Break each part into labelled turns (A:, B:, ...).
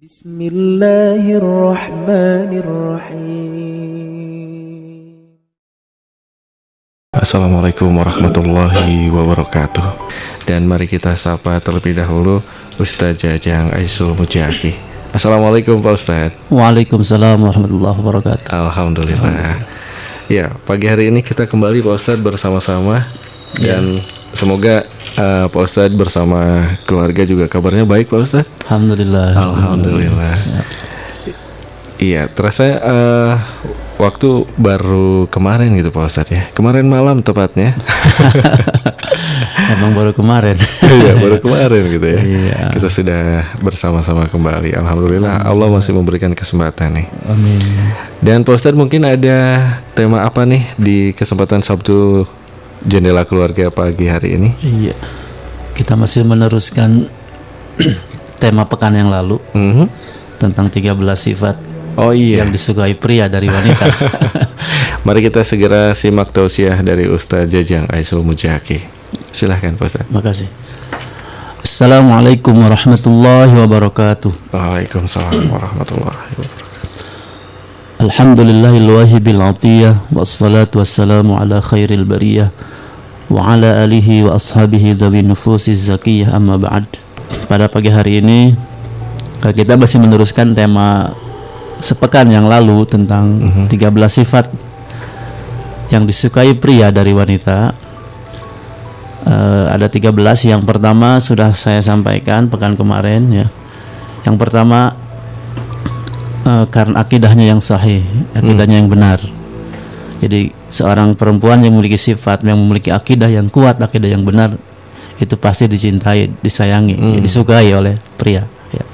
A: Bismillahirrahmanirrahim.
B: Assalamualaikum warahmatullahi wabarakatuh. Dan mari kita sapa terlebih dahulu Ustaz Jajang Aisul Mujaki. Assalamualaikum Pak Ustaz.
C: Waalaikumsalam warahmatullahi wabarakatuh.
B: Alhamdulillah. Ya, pagi hari ini kita kembali Pak Ustaz bersama-sama. Dan semoga Pak Ustaz bersama keluarga juga kabarnya baik Pak Ustaz.
C: Alhamdulillah.
B: Alhamdulillah. Iya, terasa waktu baru kemarin gitu Pak Ustadz ya. Kemarin malam tepatnya.
C: Emang baru kemarin.
B: Iya, baru kemarin gitu ya.
C: Iya.
B: Kita sudah bersama-sama kembali. Alhamdulillah, Allah masih memberikan kesempatan nih.
C: Amin.
B: Dan Pak Ustadz mungkin ada tema apa nih di kesempatan Sabtu Jendela Keluarga pagi hari ini?
C: Iya. Kita masih meneruskan tema pekan yang lalu tentang 13 sifat yang disukai pria dari wanita.
B: Mari kita segera simak tausiah dari Ustaz Jajang Aisul Mujaki. Silahkan Pak Ustaz.
C: Makasih. Assalamualaikum warahmatullahi wabarakatuh.
B: Waalaikumsalam warahmatullahi wabarakatuh.
C: Alhamdulillahil wahibil atiyah, wassalatu wassalamu ala khairil bariyah wa ala alihi wa ashabihi dhawi nufusiz zakiyah, amma ba'd. Pada pagi hari ini kita masih meneruskan tema sepekan yang lalu tentang 13 sifat yang disukai pria dari wanita. Ada 13. Yang pertama sudah saya sampaikan pekan kemarin ya. Yang pertama karena akidahnya yang sahih, akidahnya yang benar. Jadi seorang perempuan yang memiliki sifat, yang memiliki akidah yang kuat, akidah yang benar, itu pasti dicintai, disayangi, disukai oleh pria ya.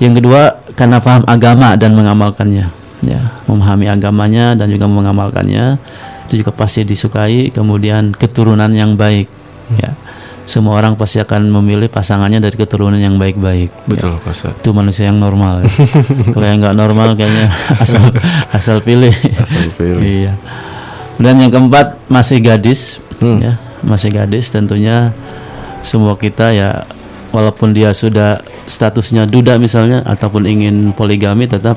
C: Yang kedua, karena paham agama dan mengamalkannya ya, memahami agamanya dan juga mengamalkannya, itu juga pasti disukai. Kemudian keturunan yang baik ya, semua orang pasti akan memilih pasangannya dari keturunan yang baik-baik.
B: Betul,
C: ya.
B: Pak.
C: Itu manusia yang normal ya. Kalau yang nggak normal kayaknya asal pilih.
B: Asal pilih.
C: Iya. Dan yang keempat, masih gadis ya, masih gadis. Tentunya semua kita ya, walaupun dia sudah statusnya duda misalnya ataupun ingin poligami, tetap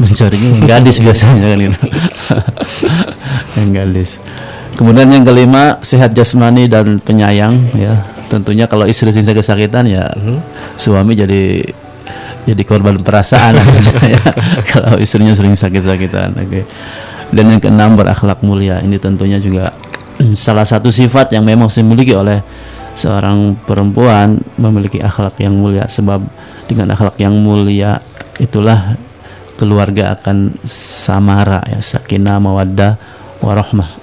C: mencarinya yang gadis biasanya kan gitu. Yang gadis. Kemudian yang kelima, sehat jasmani dan penyayang ya. Tentunya kalau istri sering kesakitan ya suami jadi korban perasaan ya. Kalau istrinya sering sakit-sakitan. Oke. Dan yang keenam, berakhlak mulia. Ini tentunya juga salah satu sifat yang memang dimiliki oleh seorang perempuan, memiliki akhlak yang mulia. Sebab dengan akhlak yang mulia itulah keluarga akan samara ya, sakinah, mawaddah, warahmah.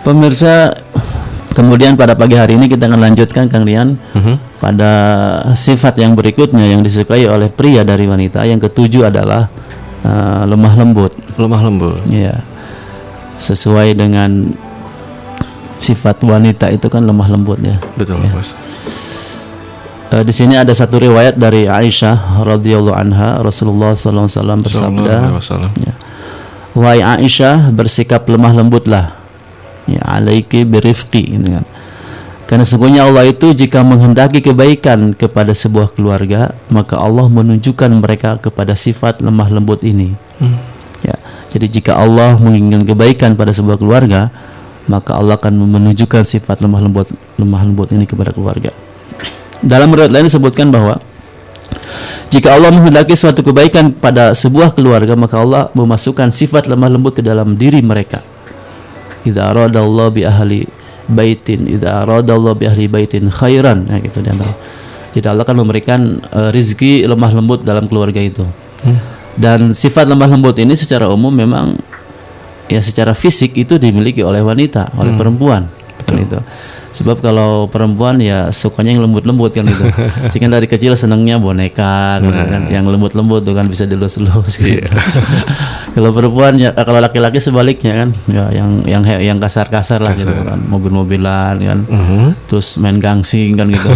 C: Pemirsa, kemudian pada pagi hari ini kita akan lanjutkan Kang Rian pada sifat yang berikutnya yang disukai oleh pria dari wanita. Yang ketujuh adalah lemah lembut.
B: Lemah lembut.
C: Iya. Sesuai dengan sifat wanita itu kan lemah lembut ya.
B: Betul,
C: ya.
B: Mas.
C: Di sini ada satu riwayat dari Aisyah radhiyallahu anha, Rasulullah sallallahu alaihi wasallam bersabda, ya, "Wahai Aisyah, bersikap lemah lembutlah. Ya, alaiki birifqi," gitu kan. Karena sesungguhnya Allah itu jika menghendaki kebaikan kepada sebuah keluarga, maka Allah menunjukkan mereka kepada sifat lemah lembut ini. Ya, jadi jika Allah menginginkan kebaikan pada sebuah keluarga, maka Allah akan menunjukkan sifat lemah lembut ini kepada keluarga. Dalam riwayat lain disebutkan bahwa jika Allah menghendaki suatu kebaikan pada sebuah keluarga, maka Allah memasukkan sifat lemah lembut ke dalam diri mereka. Idza aradallahu bi ahli baitin, idza aradallahu bi ahli baitin khairan, ya gitu di antara. Jadi Allah akan memberikan rezeki lemah lembut dalam keluarga itu. Dan sifat lemah lembut ini secara umum memang ya secara fisik itu dimiliki oleh wanita, oleh perempuan kan itu. Sebab kalau perempuan ya sukanya yang lembut-lembut kan itu. Sehingga dari kecil senangnya boneka kan, yang lembut-lembut tuh kan bisa dilus-lus gitu. Kalau perempuan ya, kalau laki-laki sebaliknya kan, ya yang kasar-kasar lah gitu kan, mobil-mobilan kan. Terus main gangsing kan gitu.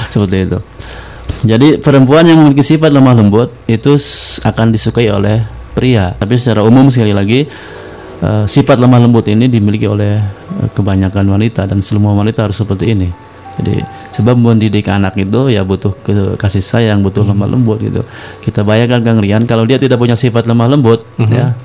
C: Seperti itu. Jadi perempuan yang memiliki sifat lemah lembut itu akan disukai oleh pria. Tapi secara umum sekali lagi sifat lemah lembut ini dimiliki oleh kebanyakan wanita dan semua wanita harus seperti ini. Jadi sebab mendidik anak itu ya butuh kasih sayang, butuh lemah lembut gitu. Kita bayangkan Kang Rian kalau dia tidak punya sifat lemah lembut, ya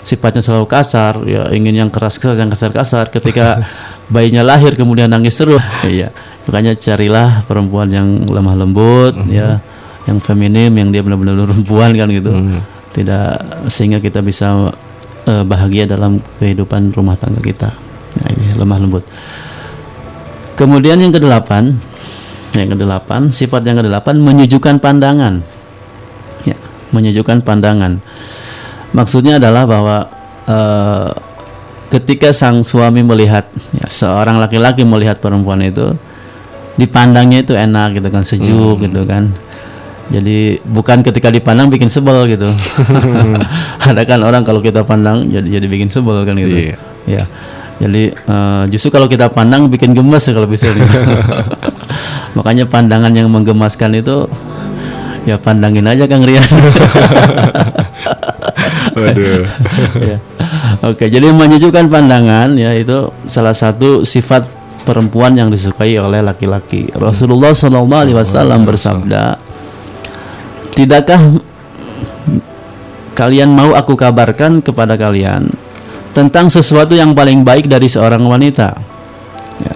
C: sifatnya selalu kasar, ya ingin yang keras yang kasar. Ketika bayinya lahir kemudian nangis terus, iya. Makanya carilah perempuan yang lemah lembut, ya, yang feminim, yang dia benar-benar perempuan kan gitu. Tidak, sehingga kita bisa bahagia dalam kehidupan rumah tangga kita. Nah, ini lemah lembut. Kemudian yang kedelapan, sifat yang kedelapan menyejukkan pandangan. Ya, menyejukkan pandangan. Maksudnya adalah bahwa ketika sang suami melihat, ya, seorang laki-laki melihat perempuan itu, dipandangnya itu enak gitu kan, sejuk gitu kan. Jadi bukan ketika dipandang bikin sebel gitu. Ada kan orang kalau kita pandang jadi bikin sebel kan gitu.
B: Iya.
C: Ya. Jadi justru kalau kita pandang bikin gemes ya kalau bisa gitu. Makanya pandangan yang menggemaskan itu ya pandangin aja Kang Rian.
B: Waduh.
C: Ya. Oke, jadi menyejukkan pandangan ya itu salah satu sifat perempuan yang disukai oleh laki-laki. Rasulullah SAW bersabda, "Tidakkah kalian mau aku kabarkan kepada kalian tentang sesuatu yang paling baik dari seorang wanita, ya,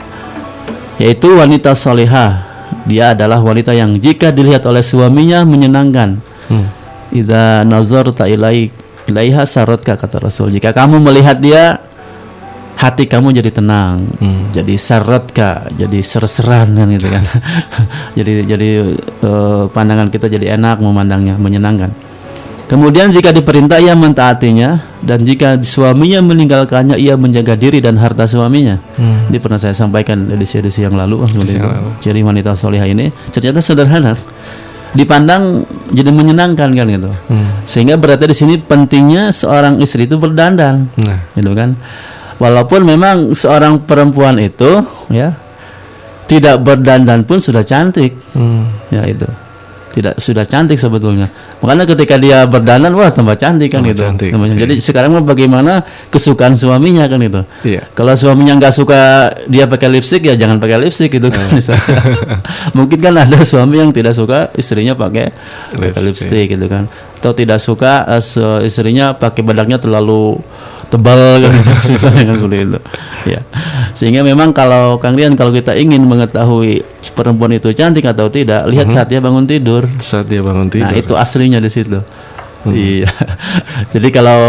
C: yaitu wanita salihah. Dia adalah wanita yang jika dilihat oleh suaminya menyenangkan. Idza nazarta ilaiha saratka," kata Rasul. Jika kamu melihat dia, hati kamu jadi tenang, jadi saratka, jadi ser-seran kan gitu kan. jadi pandangan kita jadi enak memandangnya, menyenangkan. Kemudian jika diperintah ia mentaatinya, dan jika suaminya meninggalkannya ia menjaga diri dan harta suaminya. Ini pernah saya sampaikan edisi yang lalu. Ciri wanita solihah ini ternyata sederhana, dipandang jadi menyenangkan kan gitu. Sehingga berarti di sini pentingnya seorang istri itu berdandan, gitu kan. Walaupun memang seorang perempuan itu ya tidak berdandan pun sudah cantik, ya itu. Tidak sudah cantik sebetulnya. Makanya ketika dia berdandan, wah tambah cantik kan gitu.
B: Cantik.
C: Jadi sekarang bagaimana kesukaan suaminya kan itu.
B: Iya.
C: Kalau suaminya nggak suka dia pakai lipstik ya jangan pakai lipstik gitu kan. Mungkin kan ada suami yang tidak suka istrinya pakai lipstik gitu kan. Atau tidak suka istrinya pakai bedaknya terlalu tebal kan, susah kan seperti itu. Ya. Sehingga memang kalau Kang Rian, kalau kita ingin mengetahui perempuan itu cantik atau tidak, lihat saat dia bangun tidur.
B: Saat dia bangun tidur.
C: Nah, itu aslinya di situ. Iya. Jadi kalau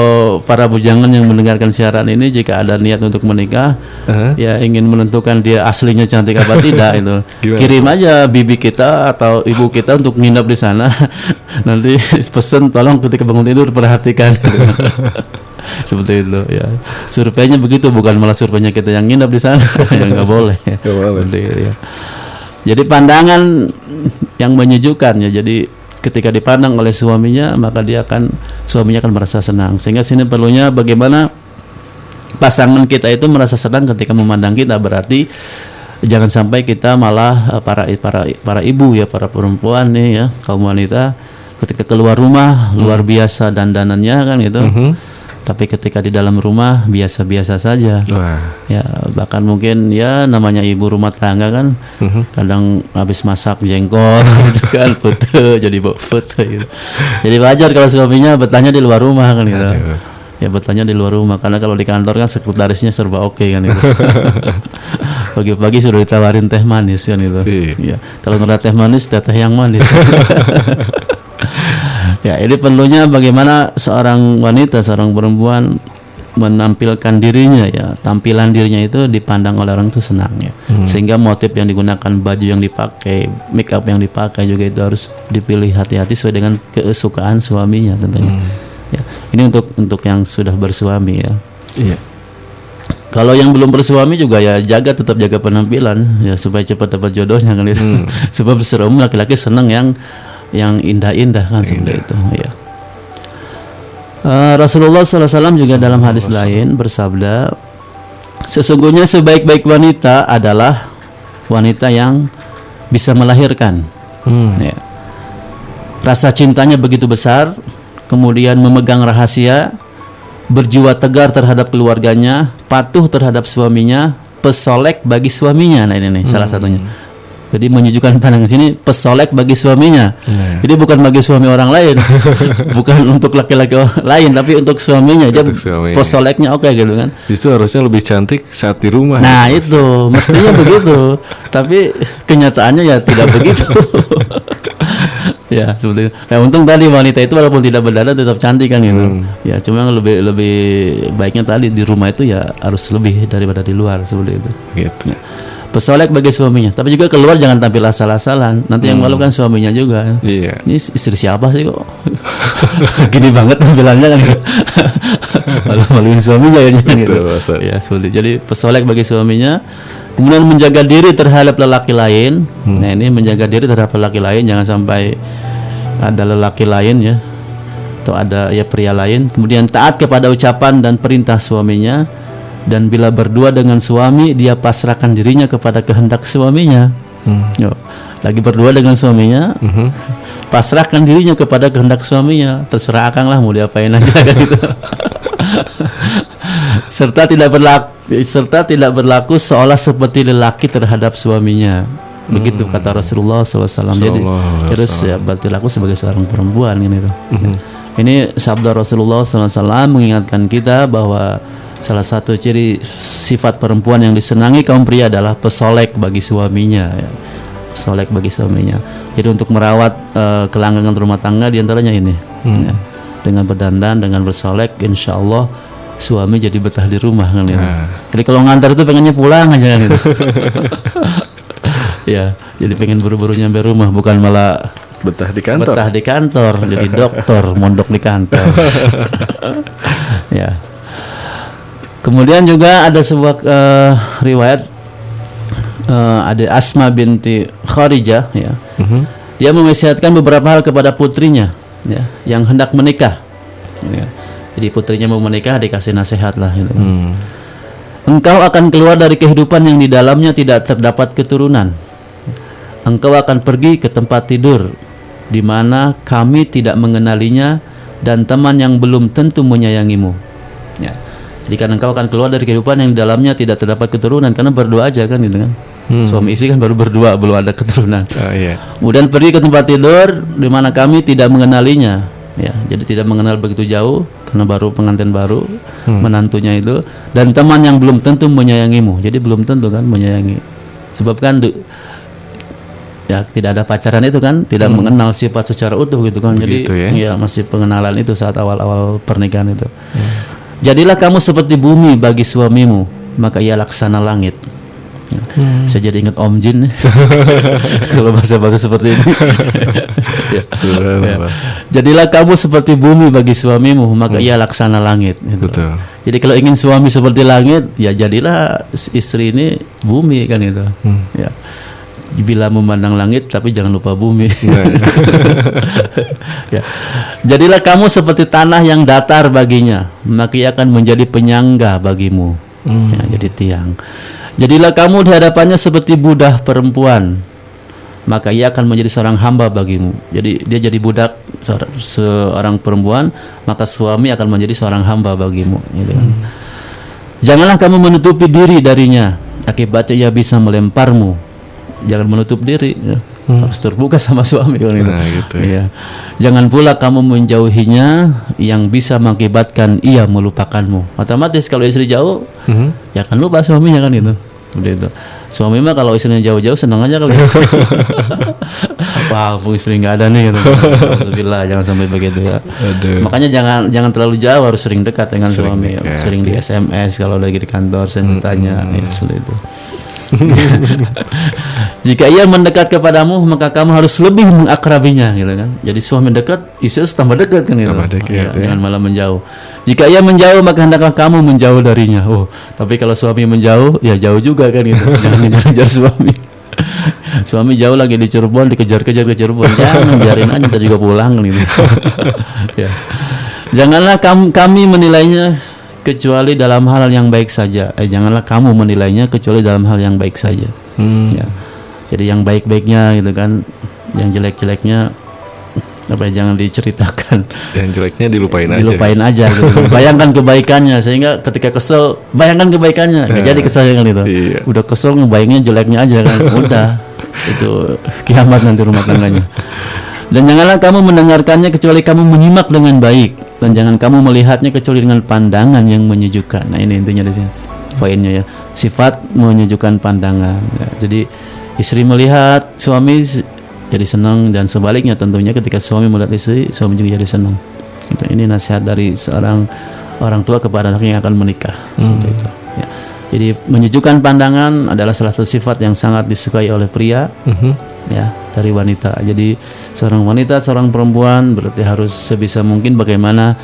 C: para bujangan yang mendengarkan siaran ini, jika ada niat untuk menikah, ya ingin menentukan dia aslinya cantik apa tidak itu, kirim aja bibi kita atau ibu kita untuk nginap di sana. Nanti pesen tolong ketika bangun tidur perhatikan. Seperti itu ya. Surveinya begitu, bukan malah surveinya kita yang nginap di sana. Yang nggak boleh.
B: Nggak boleh.
C: Ya. Jadi pandangan yang menyejukkan ya. Jadi ketika dipandang oleh suaminya, maka suaminya akan merasa senang. Sehingga sini perlunya bagaimana pasangan kita itu merasa senang ketika memandang kita. Berarti jangan sampai kita malah para ibu ya, para perempuan nih ya, kaum wanita ketika keluar rumah luar biasa dandanannya kan gitu. Tapi ketika di dalam rumah biasa-biasa saja. Ya bahkan mungkin ya namanya ibu rumah tangga kan, kadang habis masak jengkol gitu kan, foto jadi bawa foto gitu. Jadi wajar kalau suaminya betahnya di luar rumah kan gitu. Ya betahnya di luar rumah, karena kalau di kantor kan sekretarisnya serba oke kan gitu. Pagi-pagi sudah ditawarin teh manis kan gitu. Ya kalau nggak teh manis, teh yang manis. Ya, ini perlunya bagaimana seorang wanita, seorang perempuan menampilkan dirinya ya, tampilan dirinya itu dipandang oleh orang itu senang ya. Sehingga motif yang digunakan, baju yang dipakai, make up yang dipakai juga itu harus dipilih hati-hati sesuai dengan kesukaan suaminya tentunya. Ya, ini untuk yang sudah bersuami ya. Iya. Kalau yang belum bersuami juga ya tetap jaga penampilan ya supaya cepat dapat jodohnya kan itu. Sebab secara umum laki-laki senang yang indah-indah kan seperti itu ya. Rasulullah SAW juga dalam hadis lain bersabda, sesungguhnya sebaik-baik wanita adalah wanita yang bisa melahirkan. Ya. Rasa cintanya begitu besar, kemudian memegang rahasia, berjiwa tegar terhadap keluarganya, patuh terhadap suaminya, pesolek bagi suaminya. Nah ini nih salah satunya. Jadi menyejukkan pandangan sini pesolek bagi suaminya. Jadi bukan bagi suami orang lain, bukan untuk laki-laki lain, tapi untuk suaminya. Dia pesoleknya oke gitu kan.
B: Itu harusnya lebih cantik saat di rumah.
C: Nah gitu, mestinya begitu. Tapi kenyataannya ya tidak begitu. Ya seperti itu. Nah untung tadi wanita itu walaupun tidak berdandan tetap cantik kan gitu. Ya cuma lebih baiknya tadi di rumah itu ya harus lebih daripada di luar seperti itu.
B: Gitu.
C: Ya. Pesolek bagi suaminya, tapi juga keluar jangan tampil asal-asalan. Nanti yang malu kan suaminya juga.
B: Iya.
C: Ini istri siapa sih kok? Gini banget tampilannya kan gitu. Malu-maluin suaminya ya gitu. Ya sulit. Jadi pesolek bagi suaminya. Kemudian menjaga diri terhadap lelaki lain. Nah ini menjaga diri terhadap lelaki lain, jangan sampai ada lelaki lain ya, atau ada ya pria lain. Kemudian taat kepada ucapan dan perintah suaminya. Dan bila berdua dengan suami, dia pasrahkan dirinya kepada kehendak suaminya. Yo, lagi berdua dengan suaminya, pasrahkan dirinya kepada kehendak suaminya. Terserah akang lah mau diapain aja kan gitu. serta tidak berlaku seolah seperti lelaki terhadap suaminya. Begitu kata Rasulullah SAW. Jadi terus ya berlaku sebagai seorang perempuan gitu. Ini sabda Rasulullah SAW mengingatkan kita bahwa salah satu ciri sifat perempuan yang disenangi kaum pria adalah pesolek bagi suaminya ya. Pesolek bagi suaminya. Jadi untuk merawat kelanggengan rumah tangga diantaranya ini ya. Dengan berdandan, dengan bersolek, insya Allah suami jadi betah di rumah kan ya. Jadi kalau ngantar itu pengennya pulang aja kan gitu. Ya, jadi pengen buru-buru nyampe rumah, bukan malah
B: betah di kantor.
C: Jadi dokter mondok di kantor. Ya. Kemudian juga ada sebuah riwayat ada Asma binti Kharijah ya. Dia mewasiatkan beberapa hal kepada putrinya ya, yang hendak menikah. Ya. Jadi putrinya mau menikah dikasih nasihat lah gitu. Engkau akan keluar dari kehidupan yang di dalamnya tidak terdapat keturunan. Engkau akan pergi ke tempat tidur di mana kami tidak mengenalinya dan teman yang belum tentu menyayangimu. Ya. Jadi kan engkau akan keluar dari kehidupan yang di dalamnya tidak terdapat keturunan karena berdua aja kan gitu kan. Suami istri kan baru berdua, belum ada keturunan. Kemudian pergi ke tempat tidur di mana kami tidak mengenalinya. Ya, jadi tidak mengenal begitu jauh karena baru pengantin baru, menantunya itu, dan teman yang belum tentu menyayangimu. Jadi belum tentu kan menyayangi. Sebab kan ya tidak ada pacaran itu kan, tidak mengenal sifat secara utuh gitu kan. Begitu, jadi ya masih pengenalan itu saat awal-awal pernikahan itu. Jadilah kamu seperti bumi bagi suamimu, maka ia laksana langit. Saya jadi ingat Om Jin kalau bahasa-bahasa seperti ini. Ya. Jadilah kamu seperti bumi bagi suamimu, maka ia laksana langit. Gitu. Betul. Jadi kalau ingin suami seperti langit, ya jadilah istri ini bumi kan itu. Ya. Bila memandang langit, tapi jangan lupa bumi. Ya. Jadilah kamu seperti tanah yang datar baginya, maka ia akan menjadi penyangga bagimu. Ya, jadi tiang. Jadilah kamu di hadapannya seperti budak perempuan, maka ia akan menjadi seorang hamba bagimu. Jadi dia jadi budak seorang perempuan, maka suami akan menjadi seorang hamba bagimu. Gitu. Janganlah kamu menutupi diri darinya, akibatnya ia bisa melemparmu. Jangan menutup diri, ya. Harus terbuka sama suami kan gitu. Gitu ya. Jangan pula kamu menjauhinya yang bisa mengakibatkan ia melupakanmu. Otomatis kalau istri jauh, ya kan lupa suaminya kan itu. Udah itu. Suami mah kalau istrinya jauh-jauh senang aja kali. Wah, istri nggak ada nih gitu. Alhamdulillah, jangan sampai begitu ya. Makanya jangan terlalu jauh, harus sering dekat dengan suami. Sering di SMS kalau lagi di kantor, sering bertanya, ya seperti itu. Jika ia mendekat kepadamu, maka kamu harus lebih mengakrabinya, gitu kan. Jadi suami dekat, istri harus tambah dekat kan gitu. Jangan malah menjauh. Jika ia menjauh, maka hendaklah kamu menjauh darinya. Tapi kalau suami menjauh, ya jauh juga kan gitu. Jangan ngejar-ngejar suami. Suami jauh lagi di Cirebon, dikejar-kejar ke Cirebon. Jangan biarin aja, kita juga pulang gitu. Ya. Janganlah kami menilainya kecuali dalam hal yang baik saja. Janganlah kamu menilainya kecuali dalam hal yang baik saja. Ya. Jadi yang baik-baiknya gitu kan, yang jelek-jeleknya jangan diceritakan.
B: Yang jeleknya dilupain
C: aja gitu. Bayangkan kebaikannya, sehingga ketika kesel bayangkan kebaikannya, nggak jadi kesel kan itu.
B: Iya.
C: Udah kesel ngebayangin jeleknya aja kan, udah itu kiamat nanti rumah tangganya. Dan janganlah kamu mendengarkannya kecuali kamu menyimak dengan baik, dan jangan kamu melihatnya kecuali dengan pandangan yang menyejukkan. Nah ini intinya di sini poinnya ya, sifat menyejukkan pandangan ya. Jadi istri melihat suami jadi senang, dan sebaliknya tentunya ketika suami melihat istri, suami juga jadi senang. Ini nasihat dari seorang orang tua kepada anaknya yang akan menikah. Seperti itu. Ya. Jadi menyejukkan pandangan adalah salah satu sifat yang sangat disukai oleh pria, ya, dari wanita. Jadi seorang wanita, seorang perempuan berarti harus sebisa mungkin bagaimana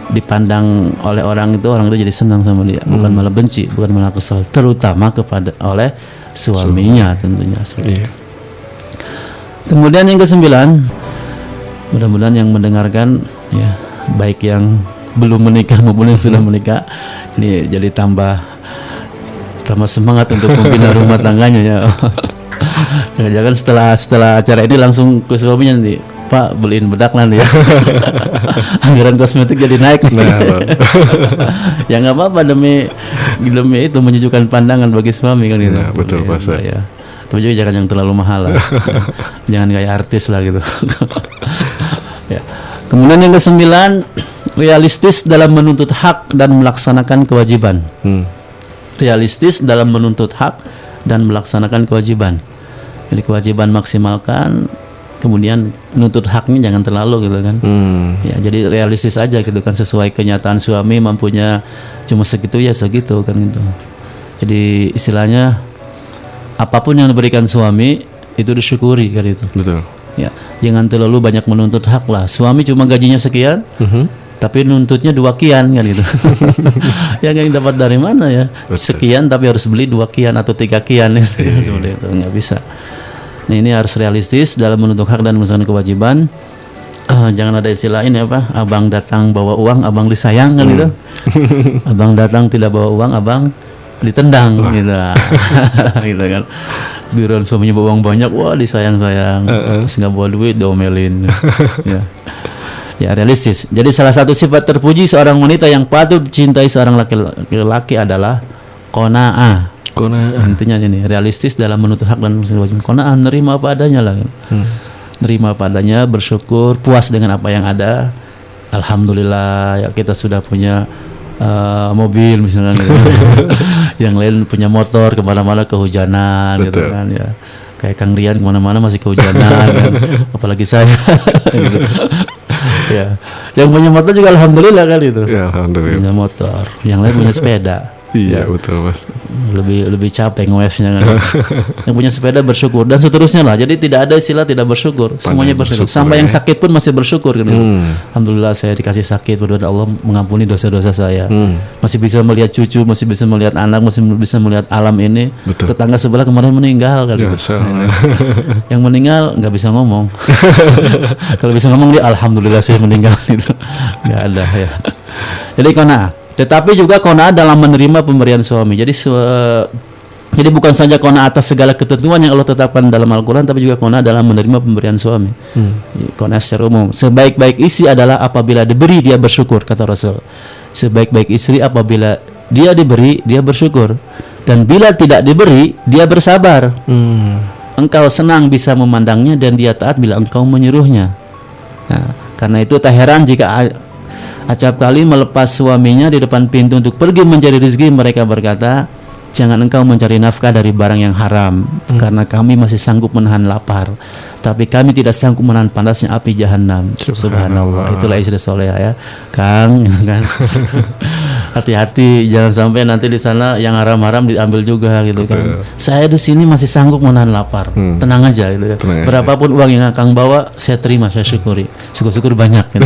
C: dipandang oleh orang itu jadi senang sama dia, bukan malah benci, bukan malah kesal, terutama oleh suaminya tentunya. Seperti itu. Kemudian yang ke-9, mudah-mudahan yang mendengarkan ya, baik yang belum menikah maupun yang sudah menikah, ini jadi tambah semangat untuk membina rumah tangganya ya. Jangan-jangan setelah acara ini langsung ke suaminya nanti, Pak beliin bedak nanti ya. Anggaran kosmetik jadi naik. Ya nggak apa-apa, demi itu menyejukkan pandangan bagi suami kan gitu.
B: Nah, betul Pak.
C: Ya. Tapi juga jangan yang terlalu mahal lah. Jangan kayak artis lah gitu. Ya. Kemudian yang ke-9, realistis dalam menuntut hak dan melaksanakan kewajiban. Realistis dalam menuntut hak dan melaksanakan kewajiban. Jadi kewajiban maksimalkan, kemudian menuntut haknya jangan terlalu gitu kan. Ya, jadi realistis aja gitu kan, sesuai kenyataan suami mampunya cuma segitu ya segitu kan gitu. Jadi istilahnya apapun yang diberikan suami itu disyukuri kan itu. Betul. Ya, jangan terlalu banyak menuntut hak lah. Suami cuma gajinya sekian, tapi nuntutnya 2 kian kan gitu. Ya yang dapat dari mana ya? Betul. Sekian tapi harus beli 2 kian atau 3 kian seperti itu, nggak bisa. Nah, ini harus realistis dalam menuntut hak dan melaksanakan kewajiban. Jangan ada istilah ini apa? Abang datang bawa uang, abang disayang kan gitu. Abang datang tidak bawa uang, abang ditendang gitu. Gitu kan. Biaran suaminya bawa uang banyak, wah disayang-sayang. Terus nggak bawa duit, diomelin. Ya. Ya, realistis. Jadi salah satu sifat terpuji seorang wanita yang patut dicintai seorang laki-laki adalah qanaah. Intinya ini realistis dalam menuntut hak dan kewajiban. Qanaah, nerima apa adanya lah. Nerima apa adanya, bersyukur, puas dengan apa yang ada. Alhamdulillah ya, kita sudah punya mobil misalnya gitu. Yang lain punya motor, kemana-mana kehujanan gitu kan ya. Kayak Kang Rian kemana-mana masih kehujanan kan. Apalagi saya gitu. Ya, yang punya motor juga alhamdulillah kan itu. Ya, alhamdulillah. Punya motor, yang lain punya sepeda.
B: Iya, ya, betul Mas.
C: Lebih capek ngewesnya kan. Yang punya sepeda bersyukur dan seterusnya lah. Jadi tidak ada istilah tidak bersyukur. Semuanya bersyukur. Sampai yang sakit pun masih bersyukur kan itu. Alhamdulillah saya dikasih sakit, berdoa Allah mengampuni dosa-dosa saya. Masih bisa melihat cucu, masih bisa melihat anak, masih bisa melihat alam ini. Betul. Tetangga sebelah kemarin meninggal kan. Ya, yang meninggal nggak bisa ngomong. Kalau bisa ngomong dia alhamdulillah saya meninggal itu. Nggak ada ya. Jadi qanaah. Tetapi juga qanaah dalam menerima pemberian suami. Jadi bukan saja qanaah atas segala ketentuan yang Allah tetapkan dalam Al-Quran, tapi juga qanaah dalam menerima pemberian suami. Qanaah secara umum. Sebaik-baik istri adalah apabila diberi dia bersyukur, kata Rasul. Sebaik-baik istri apabila dia diberi dia bersyukur, dan bila tidak diberi dia bersabar. Engkau senang bisa memandangnya dan dia taat bila engkau menyuruhnya. Nah, karena itu tak heran jika acap kali melepas suaminya di depan pintu untuk pergi mencari rezeki, mereka berkata, jangan engkau mencari nafkah dari barang yang haram, karena kami masih sanggup menahan lapar, tapi kami tidak sanggup menahan panasnya api jahanam. Subhanallah. Itulah istri soleha ya, Kang kan. Hati-hati jangan sampai nanti di sana yang haram-haram diambil juga gitu. Betul. Kan. Saya di sini masih sanggup menahan lapar. Tenang aja gitu kan. Berapapun uang yang Kang bawa, saya terima, saya syukuri. Syukur-syukur banyak gitu.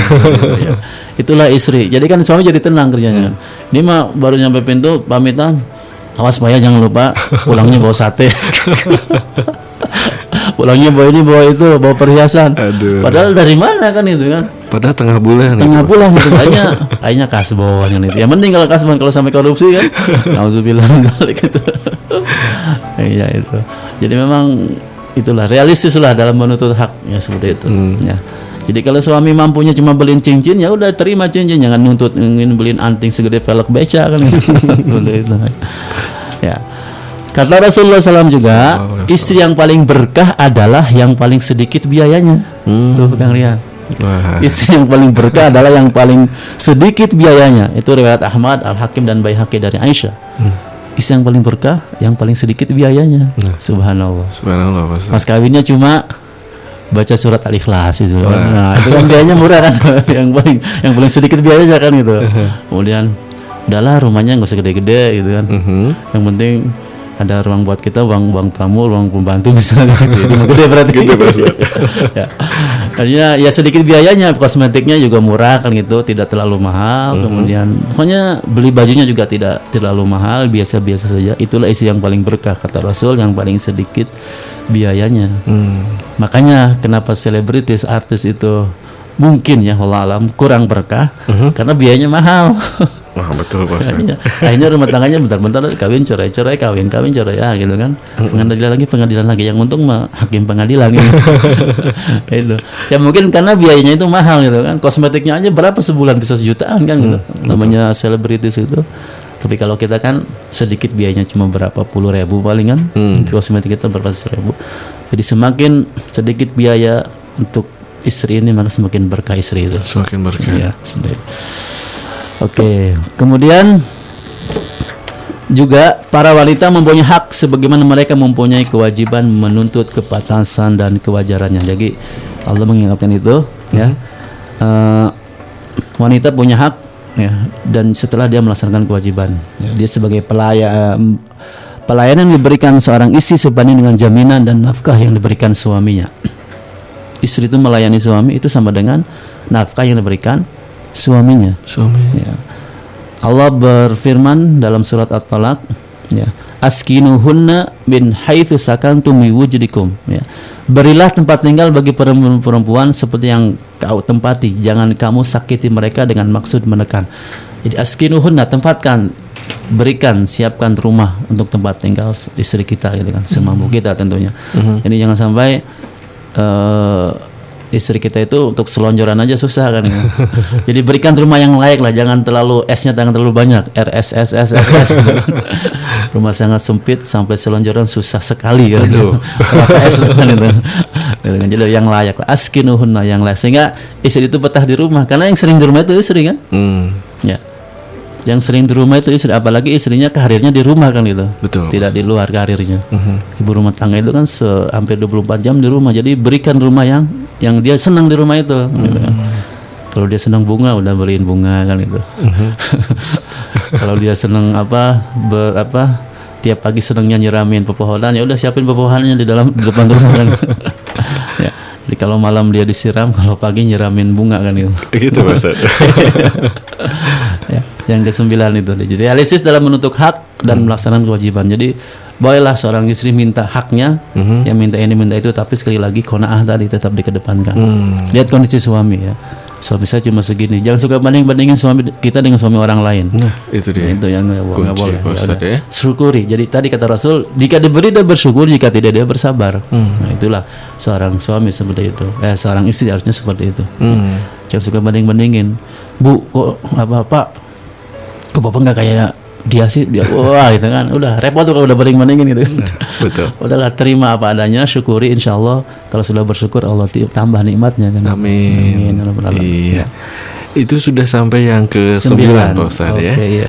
C: Ya. Itulah istri. Jadi kan suami jadi tenang kerjanya. Ini mah baru nyampe pintu pamitan. Awas Pak ya, jangan lupa pulangnya bawa sate. Pulangnya bawa itu, bawa perhiasan. Aduh. Padahal dari mana kan itu kan?
B: Padahal tengah bulan
C: gitu. Kayaknya kasbon kan itu. Yang penting kalau kasbon, kalau sampai korupsi kan, nauzubillah gitu. Iya itu. Jadi memang itulah realistis lah dalam menuntut hak ya, seperti itu. Ya. Jadi kalau suami mampunya cuma beliin cincin, ya udah terima cincin, jangan nuntut ingin beliin anting segede pelek beca kan gitu. Itu. Ya. Kata Rasulullah SAW juga, istri yang paling berkah adalah yang paling sedikit biayanya. Tuh Kang Rian. Istri yang paling berkah adalah yang paling sedikit biayanya. Itu riwayat Ahmad, Al-Hakim dan Baihaqi dari Aisyah. Istri yang paling berkah, yang paling sedikit biayanya. Subhanallah.
B: Subhanallah.
C: Pas kawinnya cuma baca surat Al-Ikhlas itu. Nah, itu kan biayanya murah kan. yang paling sedikit biayanya kan gitu. Kemudian udahlah rumahnya nggak usah gede-gede gitu kan. Yang penting ada ruang buat kita, ruang tamu, ruang pembantu misalnya gitu. Itu gede berarti. Gitu, ya. Artinya ya sedikit biayanya, kosmetiknya juga murah kan gitu, tidak terlalu mahal. Kemudian pokoknya beli bajunya juga tidak terlalu mahal, biasa-biasa saja. Itulah istri yang paling berkah kata Rasul, yang paling sedikit biayanya. Makanya kenapa selebritis, artis itu mungkin ya Allah alam kurang berkah karena biayanya mahal.
B: Wah betul Pak.
C: Akhirnya rumah tangganya bentar-bentar kawin cerai kawin cerai ya gitu kan. Pengadilan lagi yang untung mah hakim pengadilan gitu. Itu. Ya mungkin karena biayanya itu mahal gitu kan. Kosmetiknya aja berapa sebulan bisa sejutaan kan gitu. Namanya selebritis itu. Tapi kalau kita kan sedikit biayanya cuma berapa puluh ribu paling kan. Kosmetik kita berapa ribu. Jadi semakin sedikit biaya untuk istri ini maka semakin berkah istri itu.
B: Semakin berkah.
C: Ya, sebenarnya. Oke, kemudian juga para wanita mempunyai hak sebagaimana mereka mempunyai kewajiban menuntut kepantasan dan kewajarannya. Jadi Allah mengingatkan itu, ya. Wanita punya hak, ya, dan setelah dia melaksanakan kewajiban, ya, dia sebagai pelayanan diberikan seorang istri sebanding dengan jaminan dan nafkah yang diberikan suaminya. Istri itu melayani suami itu sama dengan nafkah yang diberikan suaminya. Ya. Allah berfirman dalam surat At-Talaq, ya, askinuhunna min haitsu sakantum min wujdikum, ya. Berilah tempat tinggal bagi perempuan seperti yang kau tempati, jangan kamu sakiti mereka dengan maksud menekan. Jadi askinuhunna, tempatkan, berikan, siapkan rumah untuk tempat tinggal istri kita gitu kan, semampu kita tentunya. Ini jangan sampai istri kita itu untuk selonjoran aja susah kan ya. Jadi berikan rumah yang layak lah, jangan terlalu S-nya jangan terlalu banyak, RSS. Rumah sangat sempit sampai selonjoran susah sekali kan itu. S kan itu. Jadi yang layak lah, askinuhunna, yang layak, sehingga istri itu betah di rumah, karena yang sering di rumah itu istri kan. Ya. Yang sering di rumah itu istri, apalagi istrinya karirnya di rumah kan gitu.
B: Betul.
C: Tidak di luar karirnya. Ibu rumah tangga itu kan hampir 24 jam di rumah. Jadi berikan rumah yang dia senang di rumah itu. Gitu kan. Kalau dia senang bunga, udah beliin bunga kan gitu. Kalau dia senang tiap pagi senangnya nyiramin pepohonan, ya udah siapin pepohonannya di depan rumah kan. Ya. Jadi kalau malam dia disiram, kalau pagi nyiramin bunga kan gitu.
B: Gitu Pak Ustaz.
C: Ya, yang ke-9 itu. Jadi realistis dalam menuntut hak dan melaksanakan kewajiban. Jadi bolehlah seorang istri minta haknya, yang minta ini minta itu, tapi sekali lagi qanaah tadi tetap dikedepankan. Lihat kondisi suami ya. Suami saya cuma segini. Jangan suka banding-bandingin suami kita dengan suami orang lain. Nah, itu dia. Itu yang nggak boleh. Ya. Syukuri. Jadi tadi kata Rasul, jika diberi dia bersyukur, jika tidak dia bersabar. Nah, itulah seorang suami seperti itu. Seorang istri harusnya seperti itu. Jangan suka banding-bandingin. Bu, kok Pak? Kok Bapak nggak kayak dia sih, dia wah gitu kan, udah repot tuh kalau udah banding-bandingin gitu kan.
B: Betul.
C: Udahlah, terima apa adanya, syukuri, insyaallah kalau sudah bersyukur Allah tambah nikmatnya kan.
B: Amin.
C: Amin.
B: Iya. Itu sudah sampai yang ke-9 Pak Ustaz ya.
C: Iya.